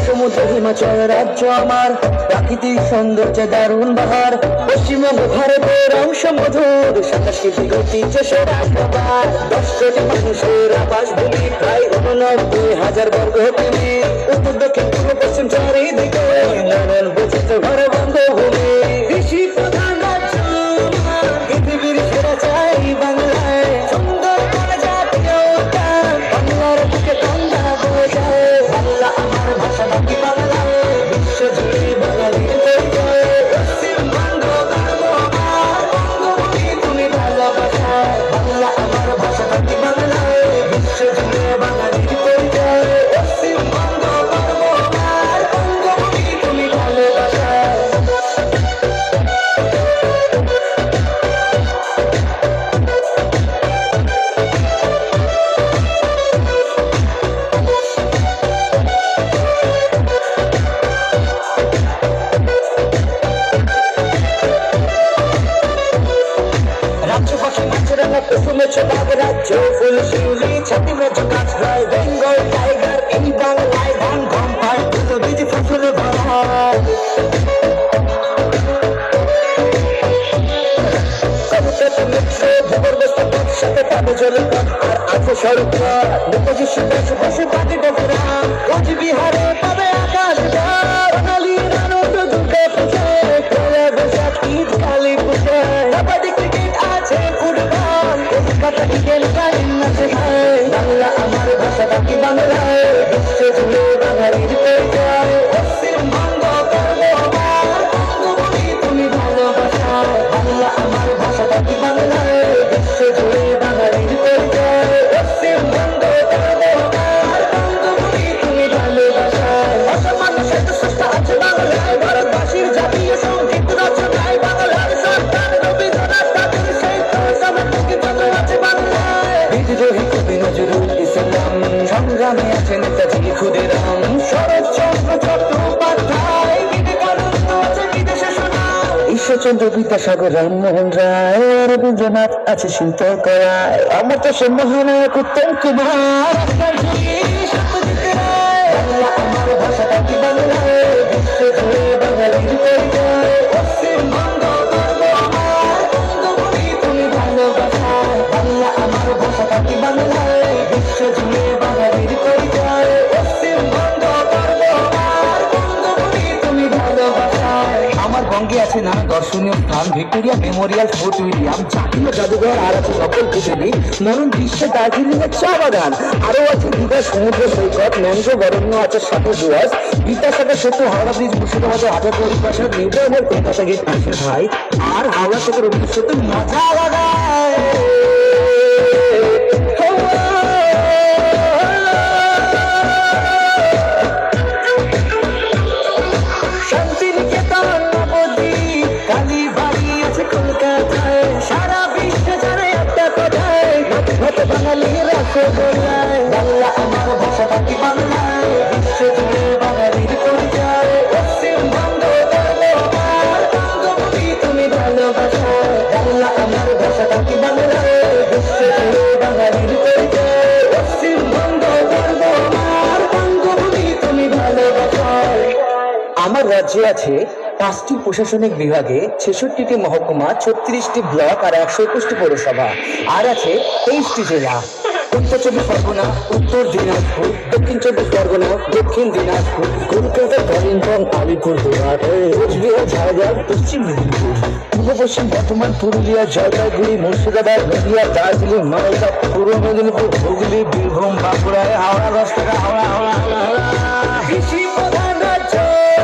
সমুদ্র হিমাচল রাজ্য আমার, প্রাকৃতিক সৌন্দর্যে দারুণ বাহার। পশ্চিমবঙ্গ ভারতের অংশ মধুর, সাংস্কৃতিক ঐতিহ্য সেরা খাবার। 10 কোটি মানুষের আবাসভূমি, প্রায় 89,000 বর্গ কিমি। উত্তর দক্ষিণ পূর্ব পশ্চিম চারিদিকে নানান বৈচিত্র্য ঘরে বঙ্গভূমি। কৃষি প্রধান রাজ্য আমার, পৃথিবীর সেরা চাই বাংলায়। সুন্দর বন জাতীয় উদ্যান, বাংলার বুকে গঙ্গা বয়ে যায়। বাংলা আমার ভাষা বাকি বাংলায়, বিশ্বজুড়ে বাঙালির পরিচয়। পশ্চিমবঙ্গ গর্ব আমার, বঙ্গভূমি তুমি ভালোবাসা। বাংলা আমার ভাষা বাকি বাংলায়, বিশ্বজুড়ে বাঙালির পরিচয়। পশ্চিমবঙ্গ গর্ব আমার, বঙ্গভূমি তুমি ভালোবাসা। রাজ্য পাখি মাছেরানা কুসুমে ছোটাক রাজ্য, ফুল শিউলি ছাতি মেঝো গাছ হয়। বেঙ্গল টাইগার এই বাংলায়, ধান গম পায় দুটো বীজ ফসলে ভরা। কবিতা মিত্রে ভূগর্ভস্থ পথ, সাথে পাবে জলপথ আর আছে সড়কপথ। নেতাজি সুভাষে পাটি ডোকরা, কোচবিহারে পাবে আকাশ ধার। বাঙালির আনন্দ দুর্গা পূজায়, পয়লা বৈশাখ ঈদ কালী পূজায়। কাবাডি ক্রিকেট আছে ফুটবল, কলকাতা ক্রিকেট গাড়ির নাচে গায়। বাংলা আমার ভাষা বাকি বাংলায়, বিশ্ব জুড়ে বাঙালির পরিচয়। পশ্চিমবঙ্গ গর্ব আমার, বঙ্গভূমি তুমি ভালোবাসা। বাংলা আমার ভাষা বাকি বাংলায়, বিশ্ব জুড়ে বাঙালির পরিচয়। পশ্চিমবঙ্গ গর্ব আমার, বঙ্গভূমি তুমি ভালোবাসা। অসমানুষের স্রষ্টা আছে বাংলায়, ভারতবাসীর জাতীয় সঙ্গীত রচনায়। বাংলার সন্তান রবীন্দ্রনাথ ঠাকুর, সেই সমাজকে আছে বাংলায়। বিদ্রোহী কবি নজরুল ইসলাম, সংগ্রামে আছে নেতাজি ক্ষুদিরাম। শরৎচন্দ্র চট্টোপাধ্যায়, বিবেকানন্দ আছে বিদেশে সুনাম। ঈশ্বরচন্দ্র বিদ্যাসাগর, রামমোহন রায়, রবীন্দ্রনাথ আছে শিল্পকলায়। অমর্ত্য সেন, মহানায়ক উত্তম কুমার, সত্যজিৎ রায়। বাংলা আমার ভাষা বাকি বাংলায়, বিশ্ব জুড়ে বাঙালির পরিচয়। পশ্চিমবঙ্গ গর্ব আমার, বঙ্গভূমি তুমি ভালোবাসা। বাংলা আমার ভাষা বাকি বাংলায়, বিশ্ব জুড়ে বাঙালির পরিচয়। পশ্চিমবঙ্গ গর্ব আমার, বঙ্গভূমি তুমি ভালোবাসা। আমার বঙ্গে আছে নানা দর্শনীয় স্থান, ভিক্টোরিয়া মেমোরিয়াল, ফোর্ট উইলিয়াম, জাতীয় জাদুঘর, আর আছে সকল পৃথিবী মরণ দৃশ্যে দার্জিলিং এর চা বাগান। আরো আছে দীঘা সমুদ্র সৈকত, ম্যানগ্রোভ অরণ্য আছে সাথে ডুয়ার্স, বিদ্যাসাগর সেতু, হাওড়া ব্রিজ, মুর্শিদাবাদের হাজারদুয়ারি প্রাসাদ, নিউটাউনের কলকাতা গেট আছে ভাই। আর হাওড়া থেকে রবীন্দ্র সেতু মজা লাগায়। শান্তিনিকেতন, নবদ্বীপ, কালীবাড়ি আছে কলকাতায়। সারা বিশ্ব জানে একটা কথায়, মত বাঙালির রসগোল্লায়। বাংলা আমার ভাষা বাকি বাংলায়, বিশ্ব জুড়ে বাঙালির পরিচয়। পশ্চিমবঙ্গ গর্ব আমার, বঙ্গভূমি তুমি ভালোবাসা। বাংলা আমার ভাষা বাকি বাংলায়, বিশ্ব জুড়ে বাঙালির পরিচয়। পশ্চিমবঙ্গ গর্ব আমার, বঙ্গভূমি তুমি ভালোবাসা। আমার রাজ্যে আছে 5টি প্রশাসনিক বিভাগে, 66টি মহকুমা, 36টি ব্লক আর 121টি পৌরসভা। আর আছে 23টি জেলা। উত্তর 24 পরগনা, উত্তর দিনাজপুর, দক্ষিণ 24 পরগনা, দক্ষিণ দিনাজপুর, কলকাতা, কালিম্পং, আলিপুরদুয়ার, কোচবিহার, ঝাড়গ্রাম, পশ্চিম মেদিনীপুর, পূর্ব পশ্চিম বর্ধমান, পুরুলিয়া, জলপাইগুড়ি, মুর্শিদাবাদ, নদিয়া, দার্জিলিং, মালদা, পূর্ব মেদিনীপুর, হুগলি, বীরভূম, বাঁকুড়ায়, হাওড়া, দশটাকা, হাওড়া হাওড়া হাওড়া হাওড়া। কৃষি প্রধান রাজ্য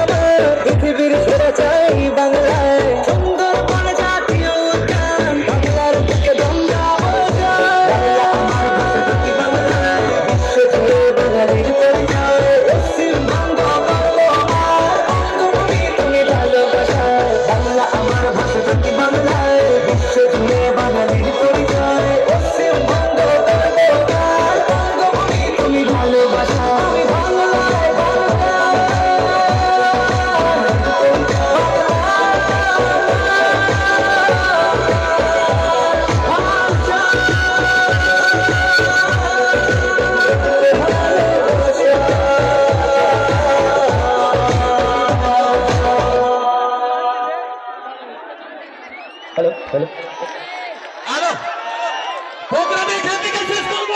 আমার, পৃথিবীর সেরা চাই বাংলায়। সুন্দর বন জাতীয় উদ্যান, বাংলার বুকে গঙ্গা বয়ে যায়। বাংলা আমার ভাষা বাকি বাংলায়, বিশ্ব জুড়ে বাঙালির পরিচয়। পশ্চিমবঙ্গ গর্ব আমার, বঙ্গভূমি তুমি ভালোবাসা। বাংলা আমার ভাষা বাকি বাংলায়, বিশ্ব জুড়ে বাঙালির পরিচয়। পশ্চিমবঙ্গ গর্ব আমার, বঙ্গভূমি তুমি ভালোবাসা। আমি বাংলায় বাংলায় হ্যালো হ্যালো আলো প্রোগ্রামে এখান থেকে শেষ করবো।